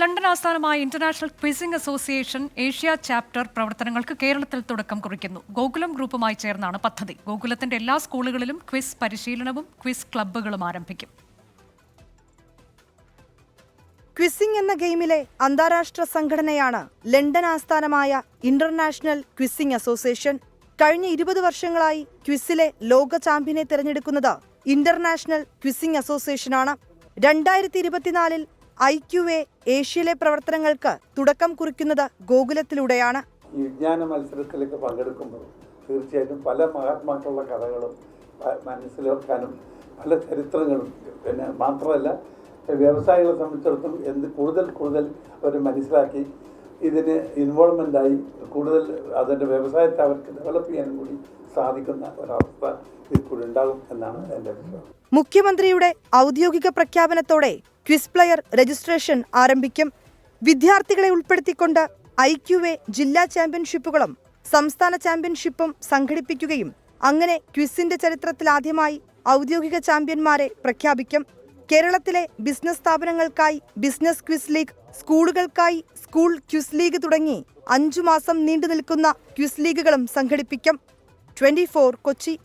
London ആസ്ഥാനമായ international quizzing association Asia chapter പ്രവർത്തനങ്ങൾക്ക് കേരളത്തിൽ തുടക്കം കുറിക്കുന്നു. ഗോകുലം ഗ്രൂപ്പുമായി ചേർന്നാണ് പദ്ധതി. ഗോകുലത്തിന്റെ എല്ലാ സ്കൂളുകളിലും ക്വിസ് പരിശീലനവും ക്വിസ് ക്ലബ്ബുകളും ആരംഭിക്കും. ക്വിസിംഗ് എന്ന ഗെയിമിലെ അന്താരാഷ്ട്ര സംഘടനയാണ് ലണ്ടൻ ആസ്ഥാനമായ ഇന്റർനാഷണൽ ക്വിസിംഗ് അസോസിയേഷൻ. കഴിഞ്ഞ 20 വർഷങ്ങളായി ക്വിസിലെ ലോക ചാമ്പ്യനെ തിരഞ്ഞെടുക്കുന്നത് ഇന്റർനാഷണൽ ക്വിസിംഗ് അസോസിയേഷനാണ്. 2024 IQA ഏഷ്യയിലെ പ്രവർത്തനങ്ങൾക്ക് തുടക്കം കുറിക്കുന്നത് ഗോകുലത്തിലൂടെയാണ്. ഈ വിജ്ഞാന മത്സരത്തിലേക്ക് പങ്കെടുക്കുമ്പോൾ തീർച്ചയായിട്ടും പല മഹാത്മാക്കളുടെ കഥകളും മനസ്സിലാക്കാനും പല ചരിത്രങ്ങളും പിന്നെ മാത്രമല്ല വ്യവസായികളെ സംബന്ധിച്ചിടത്തോളം കൂടുതൽ അവർ മനസ്സിലാക്കി ഇതിന് ഇൻവോൾവ്മെൻ്റായി കൂടുതൽ അതിൻ്റെ വ്യവസായത്തെ അവർക്ക് ഡെവലപ്പ് ചെയ്യാനും കൂടി സാധിക്കുന്ന ഒരവസ്ഥ ഇതിൽ കൂടി ഉണ്ടാകും എന്നാണ് എൻ്റെ വിശ്വാസം. മുഖ്യമന്ത്രിയുടെ ഔദ്യോഗിക പ്രഖ്യാപനത്തോടെ ക്വിസ് പ്ലെയർ രജിസ്ട്രേഷൻ ആരംഭിക്കും. വിദ്യാർത്ഥികളെ ഉൾപ്പെടുത്തിക്കൊണ്ട് IQA ജില്ലാ ചാമ്പ്യൻഷിപ്പുകളും സംസ്ഥാന ചാമ്പ്യൻഷിപ്പും സംഘടിപ്പിക്കുകയും അങ്ങനെ ക്വിസിന്റെ ചരിത്രത്തിൽ ആദ്യമായി ഔദ്യോഗിക ചാമ്പ്യന്മാരെ പ്രഖ്യാപിക്കും. കേരളത്തിലെ ബിസിനസ് സ്ഥാപനങ്ങൾക്കായി ബിസിനസ് ക്വിസ് ലീഗ്, സ്കൂളുകൾക്കായി സ്കൂൾ ക്വിസ് ലീഗ് തുടങ്ങി 5 മാസം നീണ്ടു നിൽക്കുന്ന ക്വിസ് ലീഗുകളും സംഘടിപ്പിക്കും. 24 കൊച്ചി.